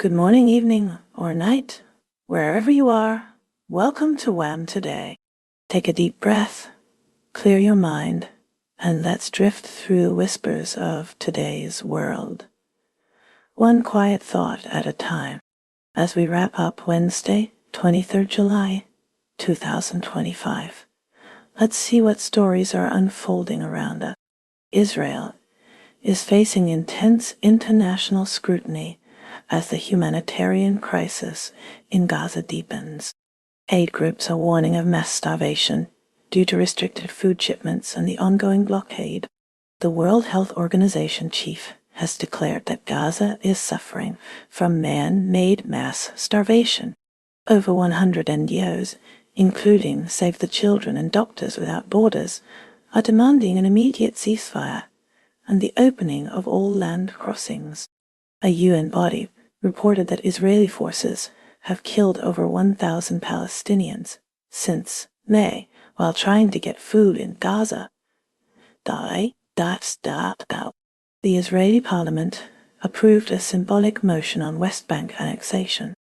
Good morning, evening, or night, wherever you are. Welcome to WHAM today. Take a deep breath, clear your mind, and let's drift through the whispers of today's world. One quiet thought at a time, as we wrap up Wednesday, 23rd July, 2025. Let's see what stories are unfolding around us. Israel is facing intense international scrutiny as the humanitarian crisis in Gaza deepens. Aid groups are warning of mass starvation due to restricted food shipments and the ongoing blockade. The World Health Organization chief has declared that Gaza is suffering from man-made mass starvation. Over 100 NGOs, including Save the Children and Doctors Without Borders, are demanding an immediate ceasefire and the opening of all land crossings. A UN body reported that Israeli forces have killed over 1,000 Palestinians since May while trying to get food in Gaza. The Israeli parliament approved a symbolic motion on West Bank annexation.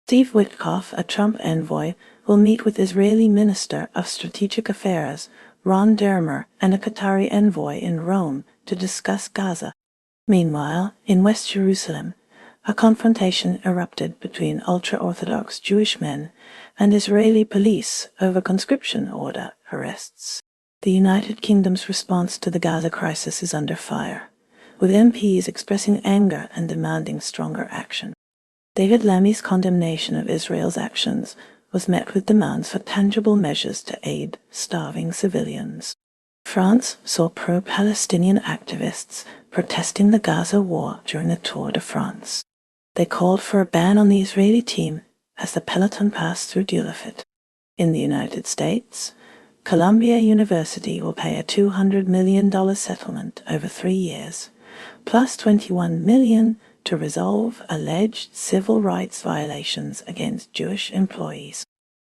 Steve Witkoff, a Trump envoy, will meet with Israeli Minister of Strategic Affairs Ron Dermer and a Qatari envoy in Rome to discuss Gaza. Meanwhile, in West Jerusalem, a confrontation erupted between ultra-Orthodox Jewish men and Israeli police over conscription order arrests. The United Kingdom's response to the Gaza crisis is under fire, with MPs expressing anger and demanding stronger action. David Lammy's condemnation of Israel's actions was met with demands for tangible measures to aid starving civilians. France saw pro-Palestinian activists protesting the Gaza war during the Tour de France. They called for a ban on the Israeli team as the peloton passed through Dulafit. In the United States, Columbia University will pay a $200 million settlement over 3 years, plus $21 million to resolve alleged civil rights violations against Jewish employees.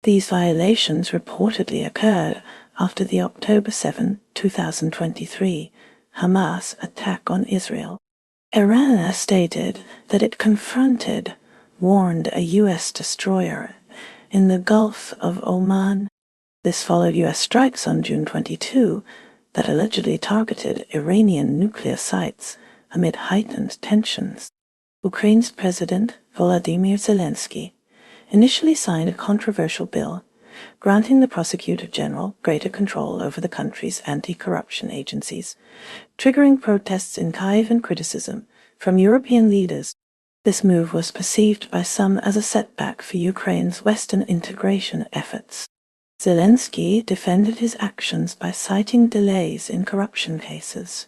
These violations reportedly occurred after the October 7, 2023, Hamas attack on Israel. Iran has stated that it warned a U.S. destroyer in the Gulf of Oman. This followed U.S. strikes on June 22 that allegedly targeted Iranian nuclear sites amid heightened tensions. Ukraine's President Volodymyr Zelenskyy initially signed a controversial bill granting the Prosecutor General greater control over the country's anti-corruption agencies, triggering protests in Kyiv and criticism from European leaders. This move was perceived by some as a setback for Ukraine's Western integration efforts. Zelenskyy defended his actions by citing delays in corruption cases,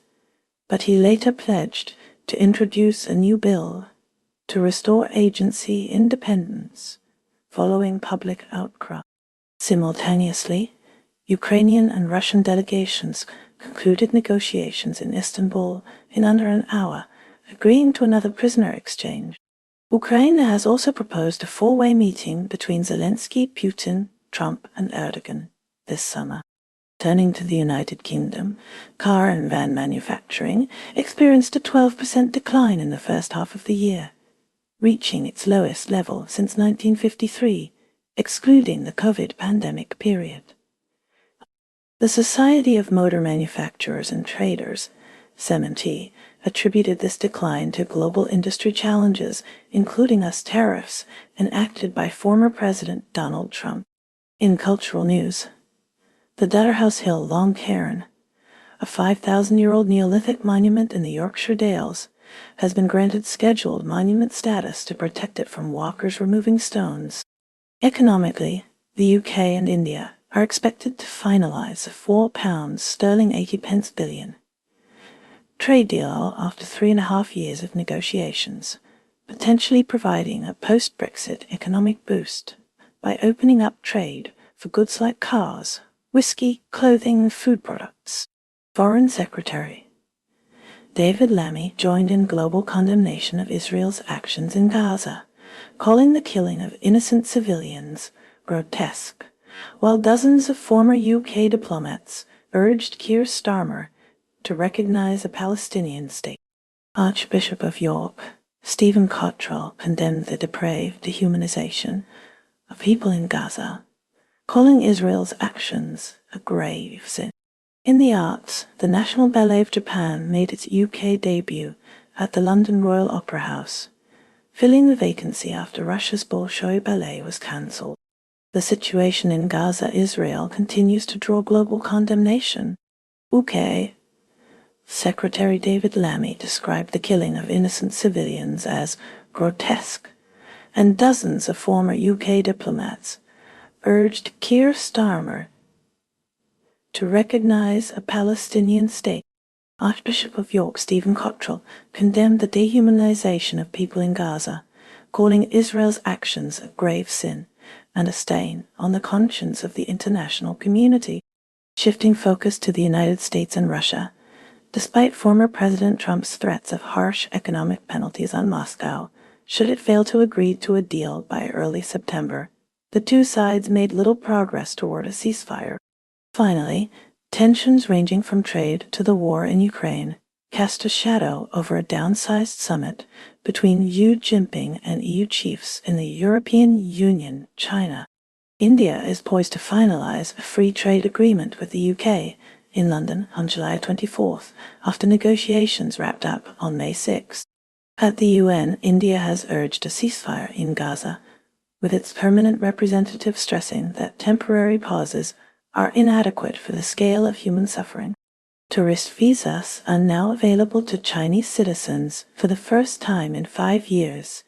but he later pledged to introduce a new bill to restore agency independence following public outcry. Simultaneously, Ukrainian and Russian delegations concluded negotiations in Istanbul in under an hour, agreeing to another prisoner exchange. Ukraine has also proposed a four-way meeting between Zelenskyy, Putin, Trump, and Erdogan this summer. Turning to the United Kingdom, car and van manufacturing experienced a 12% decline in the first half of the year, reaching its lowest level since 1953, excluding the COVID pandemic period. The Society of Motor Manufacturers and Traders, SMMT, attributed this decline to global industry challenges, including tariffs enacted by former President Donald Trump. In cultural news, the Dutterhouse Hill Long Cairn, a 5,000-year-old Neolithic monument in the Yorkshire Dales, has been granted scheduled monument status to protect it from walkers removing stones. Economically, the UK and India are expected to finalize a £4 80 billion trade deal after 3.5 years of negotiations, potentially providing a post-Brexit economic boost by opening up trade for goods like cars, whiskey, clothing, and food products. Foreign Secretary David Lammy joined in global condemnation of Israel's actions in Gaza, calling the killing of innocent civilians grotesque, while dozens of former UK diplomats urged Keir Starmer to recognize a Palestinian state. Archbishop of York Stephen Cottrell condemned the depraved dehumanization of people in Gaza, calling Israel's actions a grave sin. In the arts, the National Ballet of Japan made its UK debut at the London Royal Opera House, filling the vacancy after Russia's Bolshoi Ballet was cancelled. The situation in Gaza, Israel, continues to draw global condemnation. UK Secretary David Lammy described the killing of innocent civilians as grotesque, and dozens of former UK diplomats urged Keir Starmer to recognize a Palestinian state. Archbishop of York Stephen Cottrell condemned the dehumanization of people in Gaza, calling Israel's actions a grave sin and a stain on the conscience of the international community. Shifting focus to the United States and Russia, despite former President Trump's threats of harsh economic penalties on Moscow should it fail to agree to a deal by early September, the two sides made little progress toward a ceasefire. Finally, tensions ranging from trade to the war in Ukraine cast a shadow over a downsized summit between Xi Jinping and EU chiefs in the European Union, China. India is poised to finalize a free trade agreement with the UK in London on July 24th, after negotiations wrapped up on May 6th. At the UN, India has urged a ceasefire in Gaza, with its permanent representative stressing that temporary pauses are inadequate for the scale of human suffering. Tourist visas are now available to Chinese citizens for the first time in 5 years,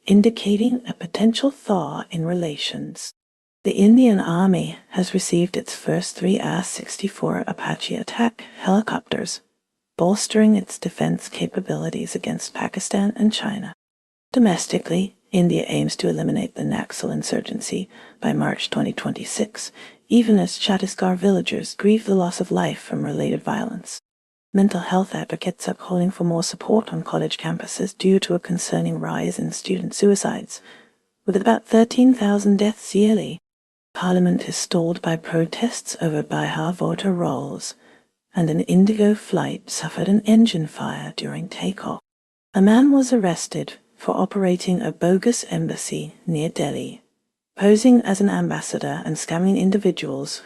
indicating a potential thaw in relations. The Indian Army has received its first 3 AS-64 Apache attack helicopters, bolstering its defense capabilities against Pakistan and China. Domestically, India aims to eliminate the Naxal insurgency by March 2026, even as Chhattisgarh villagers grieve the loss of life from related violence. Mental health advocates are calling for more support on college campuses due to a concerning rise in student suicides, with about 13,000 deaths yearly. Parliament is stalled by protests over Bihar voter rolls, and an Indigo flight suffered an engine fire during takeoff. A man was arrested for operating a bogus embassy near Delhi, posing as an ambassador and scamming individuals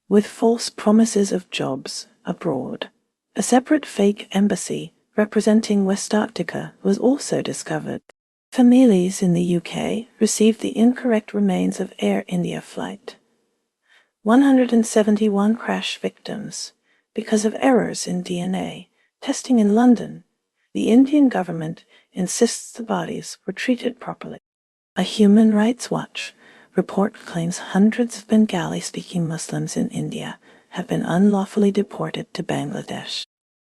with false promises of jobs abroad. A separate fake embassy representing West Arctica was also discovered. Families in the UK received the incorrect remains of Air India flight 171 crash victims because of errors in DNA testing in London. The Indian government insists the bodies were treated properly. A Human Rights Watch report claims hundreds of Bengali-speaking Muslims in India have been unlawfully deported to Bangladesh.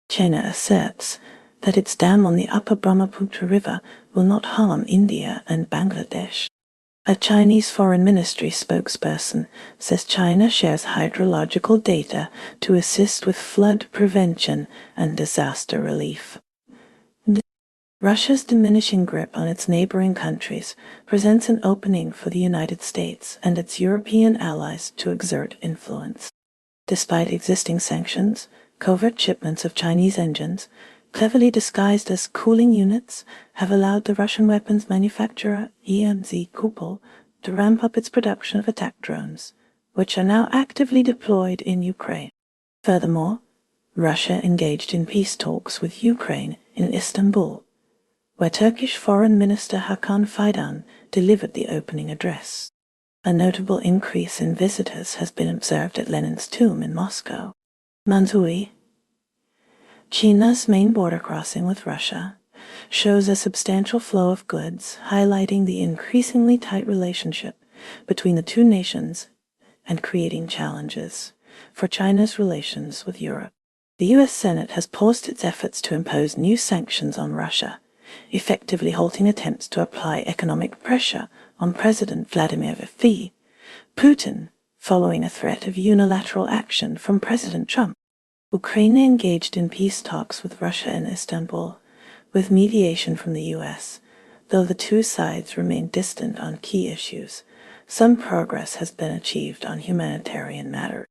China asserts that its dam on the upper Brahmaputra river will not harm India and Bangladesh. A Chinese Foreign Ministry spokesperson says China shares hydrological data to assist with flood prevention and disaster relief. Russia's diminishing grip on its neighboring countries presents an opening for the United States and its European allies to exert influence. Despite existing sanctions, covert shipments of Chinese engines, cleverly disguised as cooling units, have allowed the Russian weapons manufacturer EMZ Kupol to ramp up its production of attack drones, which are now actively deployed in Ukraine. Furthermore, Russia engaged in peace talks with Ukraine in Istanbul, where Turkish Foreign Minister Hakan Fidan delivered the opening address. A notable increase in visitors has been observed at Lenin's tomb in Moscow. Manzui, China's main border crossing with Russia, shows a substantial flow of goods, highlighting the increasingly tight relationship between the two nations and creating challenges for China's relations with Europe. The U.S. Senate has paused its efforts to impose new sanctions on Russia, effectively halting attempts to apply economic pressure on President Vladimir Putin, following a threat of unilateral action from President Trump. Ukraine engaged in peace talks with Russia in Istanbul, with mediation from the U.S. Though the two sides remain distant on key issues, some progress has been achieved on humanitarian matters.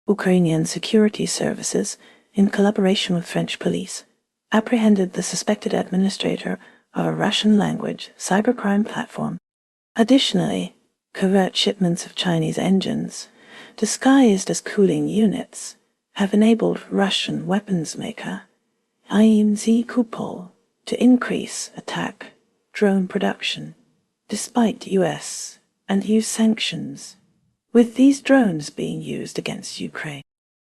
Ukrainian security services, in collaboration with French police, apprehended the suspected administrator of a Russian-language cybercrime platform. Additionally, covert shipments of Chinese engines, disguised as cooling units, have enabled Russian weapons maker IMZ Kupol to increase attack drone production, despite US and EU sanctions, with these drones being used against Ukraine.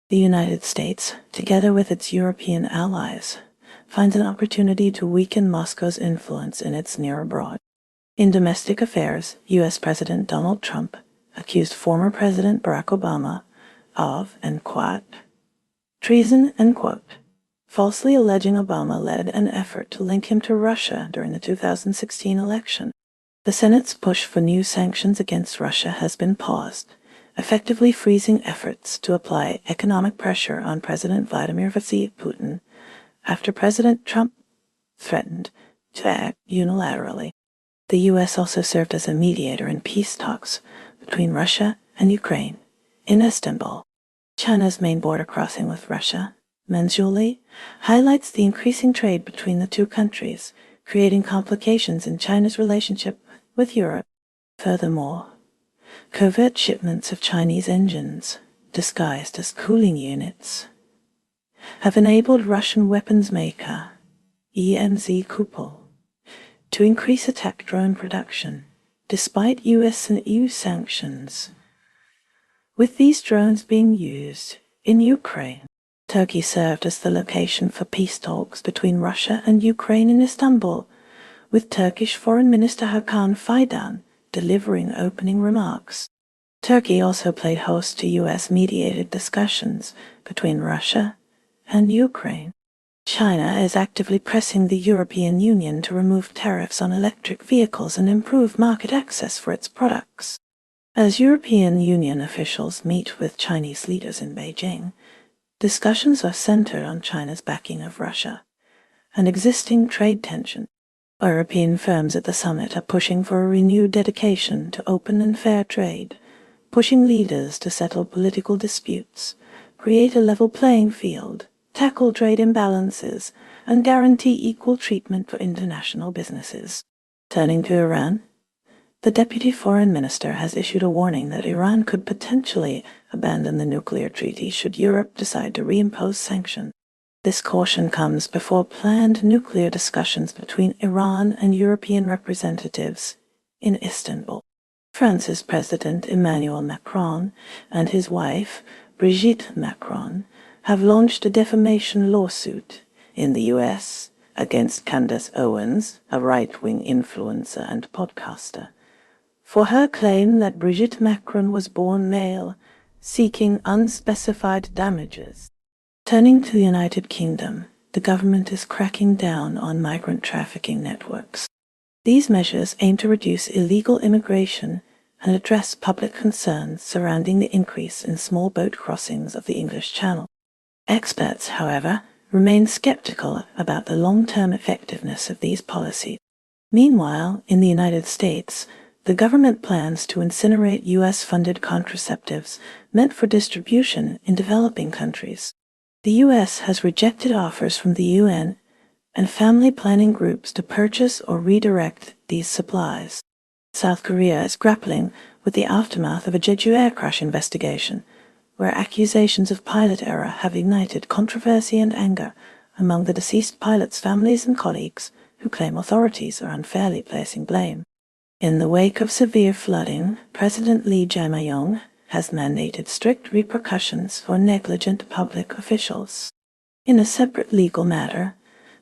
The United States, together with its European allies, finds an opportunity to weaken Moscow's influence in its near abroad. In domestic affairs, U.S. President Donald Trump accused former President Barack Obama of, and quote, treason, end quote, falsely alleging Obama led an effort to link him to Russia during the 2016 election. The Senate's push for new sanctions against Russia has been paused, effectively freezing efforts to apply economic pressure on President Vladimir Putin after President Trump threatened to act unilaterally. The U.S. also served as a mediator in peace talks between Russia and Ukraine in Istanbul. China's main border crossing with Russia, Manzhouli, highlights the increasing trade between the two countries, creating complications in China's relationship with Europe. Furthermore, covert shipments of Chinese engines, disguised as cooling units, have enabled Russian weapons maker EMZ Kupol to increase attack drone production, despite US and EU sanctions, with these drones being used in Ukraine. Turkey served as the location for peace talks between Russia and Ukraine in Istanbul, with Turkish Foreign Minister Hakan Fidan delivering opening remarks. Turkey also played host to US-mediated discussions between Russia and Ukraine. China is actively pressing the European Union to remove tariffs on electric vehicles and improve market access for its products. As European Union officials meet with Chinese leaders in Beijing, discussions are centered on China's backing of Russia and existing trade tension. European firms at the summit are pushing for a renewed dedication to open and fair trade, pushing leaders to settle political disputes, create a level playing field, tackle trade imbalances, and guarantee equal treatment for international businesses. Turning to Iran, the Deputy Foreign Minister has issued a warning that Iran could potentially abandon the nuclear treaty should Europe decide to reimpose sanctions. This caution comes before planned nuclear discussions between Iran and European representatives in Istanbul. France's President Emmanuel Macron and his wife, Brigitte Macron, have launched a defamation lawsuit in the U.S. against Candace Owens, a right-wing influencer and podcaster, for her claim that Brigitte Macron was born male, seeking unspecified damages. Turning to the United Kingdom, the government is cracking down on migrant trafficking networks. These measures aim to reduce illegal immigration and address public concerns surrounding the increase in small boat crossings of the English Channel. Experts, however, remain skeptical about the long-term effectiveness of these policies. Meanwhile, in the United States, the government plans to incinerate U.S.-funded contraceptives meant for distribution in developing countries. The U.S. has rejected offers from the UN and family planning groups to purchase or redirect these supplies. South Korea is grappling with the aftermath of a Jeju air crash investigation, where accusations of pilot error have ignited controversy and anger among the deceased pilots' families and colleagues who claim authorities are unfairly placing blame. In the wake of severe flooding, President Lee Jae-myung has mandated strict repercussions for negligent public officials. In a separate legal matter,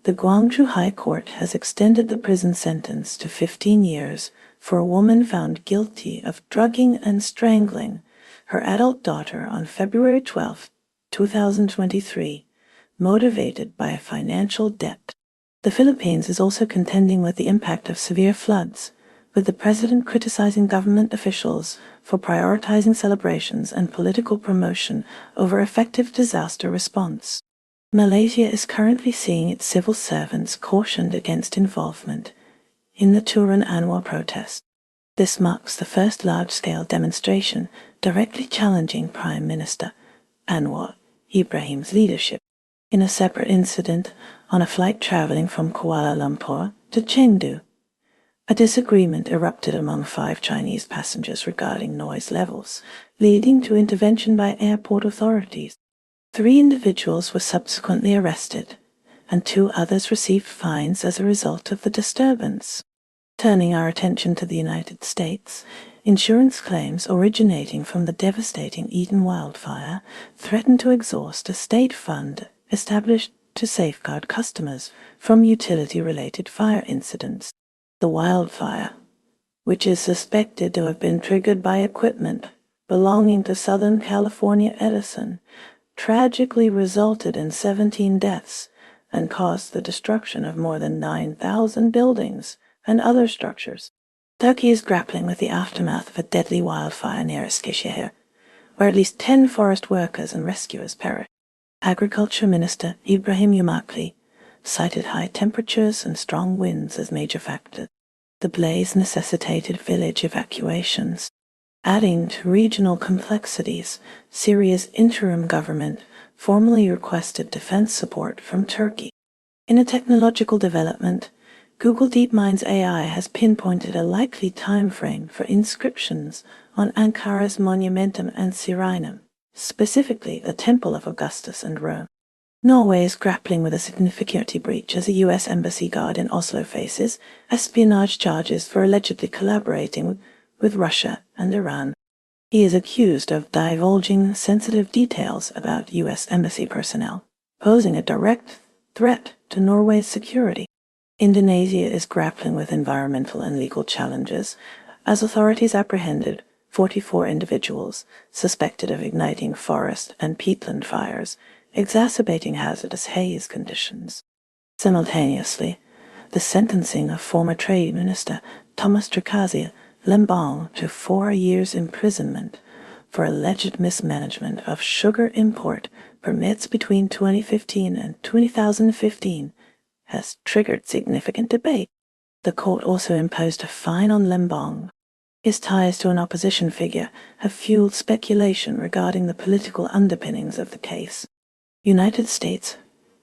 the Gwangju High Court has extended the prison sentence to 15 years for a woman found guilty of drugging and strangling her adult daughter on February 12, 2023, motivated by a financial debt. The Philippines is also contending with the impact of severe floods, with the president criticizing government officials for prioritizing celebrations and political promotion over effective disaster response. Malaysia is currently seeing its civil servants cautioned against involvement in the Turun Anwar protest. This marks the first large-scale demonstration directly challenging Prime Minister Anwar Ibrahim's leadership. In a separate incident on a flight traveling from Kuala Lumpur to Chengdu. A disagreement erupted among 5 Chinese passengers regarding noise levels, leading to intervention by airport authorities. 3 individuals were subsequently arrested, and 2 others received fines as a result of the disturbance. Turning our attention to the United States, insurance claims originating from the devastating Eden wildfire threatened to exhaust a state fund established to safeguard customers from utility-related fire incidents. The wildfire, which is suspected to have been triggered by equipment belonging to Southern California Edison, tragically resulted in 17 deaths and caused the destruction of more than 9,000 buildings and other structures. Turkey is grappling with the aftermath of a deadly wildfire near Eskişehir, where at least 10 forest workers and rescuers perished. Agriculture Minister Ibrahim Yumakli cited high temperatures and strong winds as major factors. The blaze necessitated village evacuations. Adding to regional complexities, Syria's interim government formally requested defense support from Turkey. In a technological development, Google DeepMind's AI has pinpointed a likely time frame for inscriptions on Ankara's Monumentum Ancyrinum, specifically the Temple of Augustus and Rome. Norway is grappling with a significant breach as a U.S. embassy guard in Oslo faces espionage charges for allegedly collaborating with Russia and Iran. He is accused of divulging sensitive details about U.S. embassy personnel, posing a direct threat to Norway's security. Indonesia is grappling with environmental and legal challenges as authorities apprehended 44 individuals suspected of igniting forest and peatland fires, exacerbating hazardous haze conditions. Simultaneously, the sentencing of former Trade Minister Thomas Trikazi Lembong to 4 years imprisonment for alleged mismanagement of sugar import permits between 2015 and 2015 has triggered significant debate. The court also imposed a fine on Lembong. His ties to an opposition figure have fueled speculation regarding the political underpinnings of the case. United States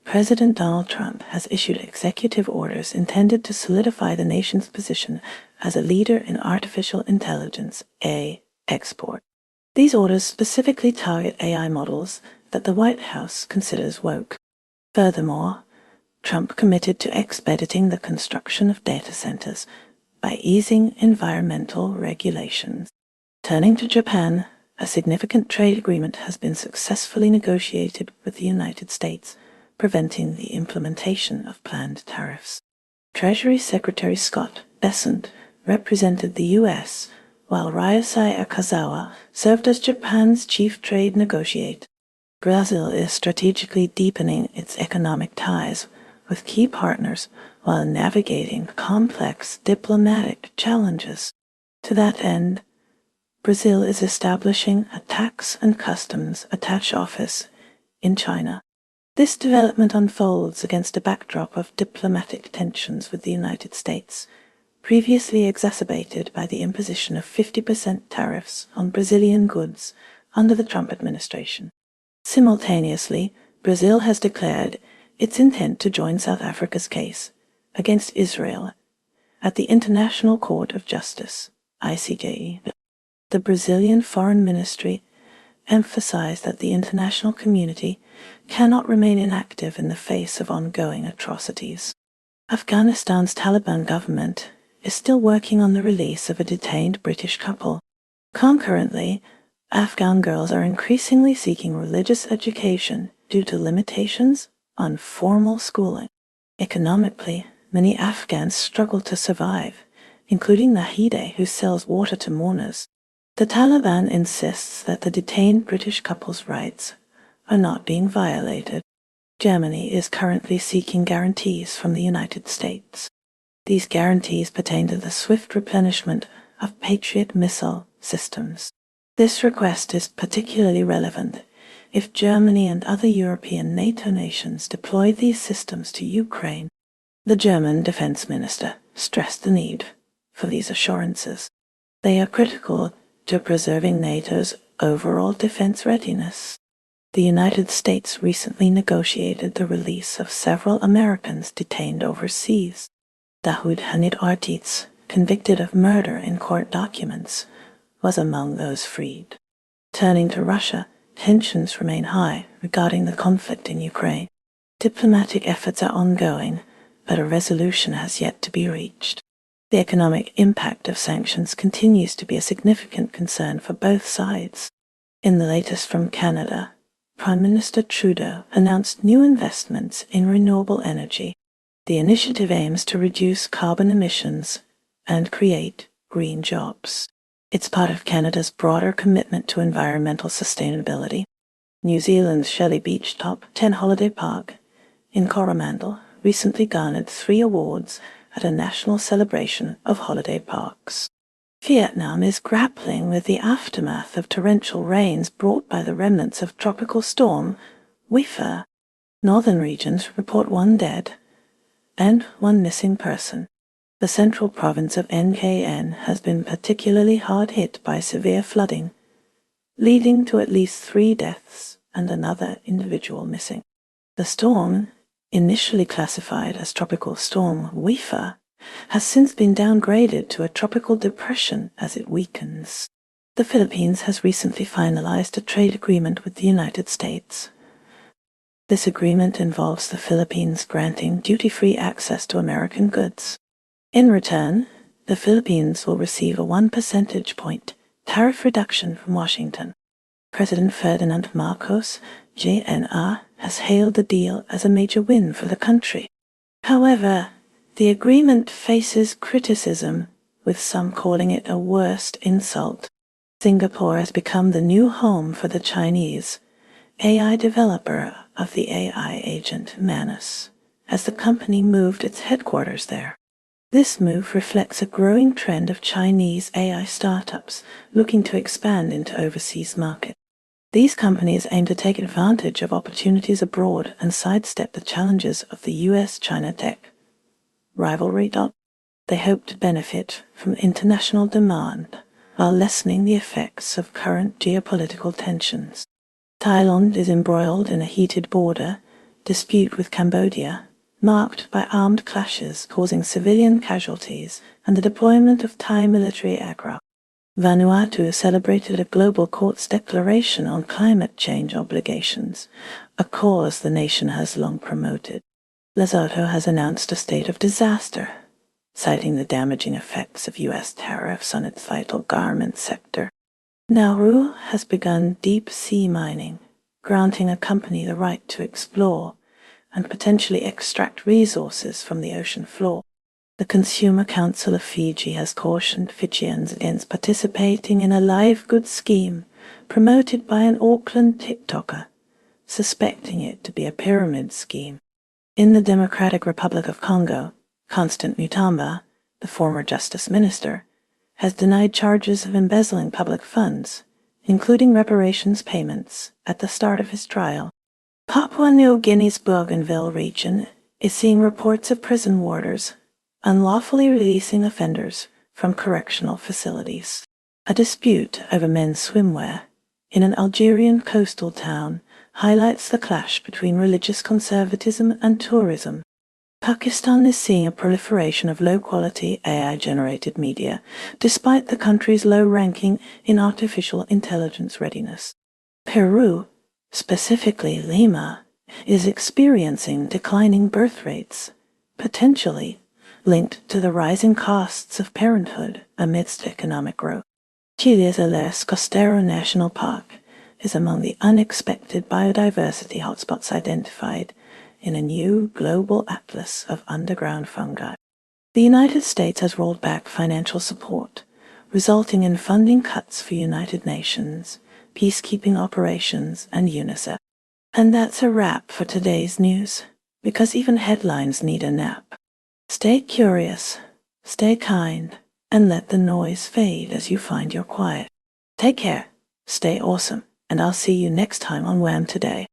President Donald Trump has issued executive orders intended to solidify the nation's position as a leader in artificial intelligence (AI) export. These orders specifically target AI models that the White House considers woke. Furthermore, Trump committed to expediting the construction of data centers by easing environmental regulations. Turning to Japan, a significant trade agreement has been successfully negotiated with the United States, preventing the implementation of planned tariffs. Treasury Secretary Scott Bessent represented the U.S., while Ryosei Akazawa served as Japan's chief trade negotiator. Brazil is strategically deepening its economic ties with key partners while navigating complex diplomatic challenges. To that end, Brazil is establishing a tax and customs attached office in China. This development unfolds against a backdrop of diplomatic tensions with the United States, previously exacerbated by the imposition of 50% tariffs on Brazilian goods under the Trump administration. Simultaneously, Brazil has declared its intent to join South Africa's case against Israel at the International Court of Justice, ICJ. The Brazilian Foreign Ministry emphasized that the international community cannot remain inactive in the face of ongoing atrocities. Afghanistan's Taliban government is still working on the release of a detained British couple. Concurrently, Afghan girls are increasingly seeking religious education due to limitations on formal schooling. Economically, many Afghans struggle to survive, including Nahide, who sells water to mourners. The Taliban insists that the detained British couple's rights are not being violated. Germany is currently seeking guarantees from the United States. These guarantees pertain to the swift replenishment of Patriot missile systems. This request is particularly relevant if Germany and other European NATO nations deploy these systems to Ukraine. The German defense minister stressed the need for these assurances. They are critical to preserving NATO's overall defense readiness. The United States recently negotiated the release of several Americans detained overseas. Dahoud Hamid Artitz, convicted of murder in court documents, was among those freed. Turning to Russia, tensions remain high regarding the conflict in Ukraine. Diplomatic efforts are ongoing, but a resolution has yet to be reached. The economic impact of sanctions continues to be a significant concern for both sides. In the latest from Canada, Prime Minister Trudeau announced new investments in renewable energy. The initiative aims to reduce carbon emissions and create green jobs. It's part of Canada's broader commitment to environmental sustainability. New Zealand's Shelley Beach Top 10 Holiday Park in Coromandel recently garnered 3 awards at a national celebration of holiday parks. Vietnam is grappling with the aftermath of torrential rains brought by the remnants of tropical storm Wifa. Northern regions report 1 dead and 1 missing person. The central province of NKN has been particularly hard hit by severe flooding, leading to at least 3 deaths and another individual missing. The storm, initially classified as Tropical Storm Wifa, has since been downgraded to a tropical depression as it weakens. The Philippines has recently finalized a trade agreement with the United States. This agreement involves the Philippines granting duty-free access to American goods. In return, the Philippines will receive a 1 percentage point tariff reduction from Washington. President Ferdinand Marcos Jr. has hailed the deal as a major win for the country. However, the agreement faces criticism, with some calling it a worst insult. Singapore has become the new home for the Chinese AI developer of the AI agent Manus, as the company moved its headquarters there. This move reflects a growing trend of Chinese AI startups looking to expand into overseas markets. These companies aim to take advantage of opportunities abroad and sidestep the challenges of the US-China tech rivalry. They hope to benefit from international demand while lessening the effects of current geopolitical tensions. Thailand is embroiled in a heated border dispute with Cambodia, marked by armed clashes causing civilian casualties and the deployment of Thai military aircraft. Vanuatu celebrated a global court's declaration on climate change obligations, a cause the nation has long promoted. Lesotho has announced a state of disaster, citing the damaging effects of U.S. tariffs on its vital garment sector. Nauru has begun deep-sea mining, granting a company the right to explore and potentially extract resources from the ocean floor. The Consumer Council of Fiji has cautioned Fijians against participating in a live goods scheme promoted by an Auckland TikToker, suspecting it to be a pyramid scheme. In the Democratic Republic of Congo, Constant Mutamba, the former justice minister, has denied charges of embezzling public funds, including reparations payments, at the start of his trial. Papua New Guinea's Bougainville region is seeing reports of prison warders unlawfully releasing offenders from correctional facilities. A dispute over men's swimwear in an Algerian coastal town highlights the clash between religious conservatism and tourism. Pakistan is seeing a proliferation of low-quality AI-generated media, despite the country's low ranking in artificial intelligence readiness. Peru, specifically Lima, is experiencing declining birth rates, potentially linked to the rising costs of parenthood amidst economic growth. Chile's Alerce Costero National Park is among the unexpected biodiversity hotspots identified in a new global atlas of underground fungi. The United States has rolled back financial support, resulting in funding cuts for United Nations, peacekeeping operations, and UNICEF. And that's a wrap for today's news, because even headlines need a nap. Stay curious, stay kind, and let the noise fade as you find your quiet. Take care, stay awesome, and I'll see you next time on WHAM Today.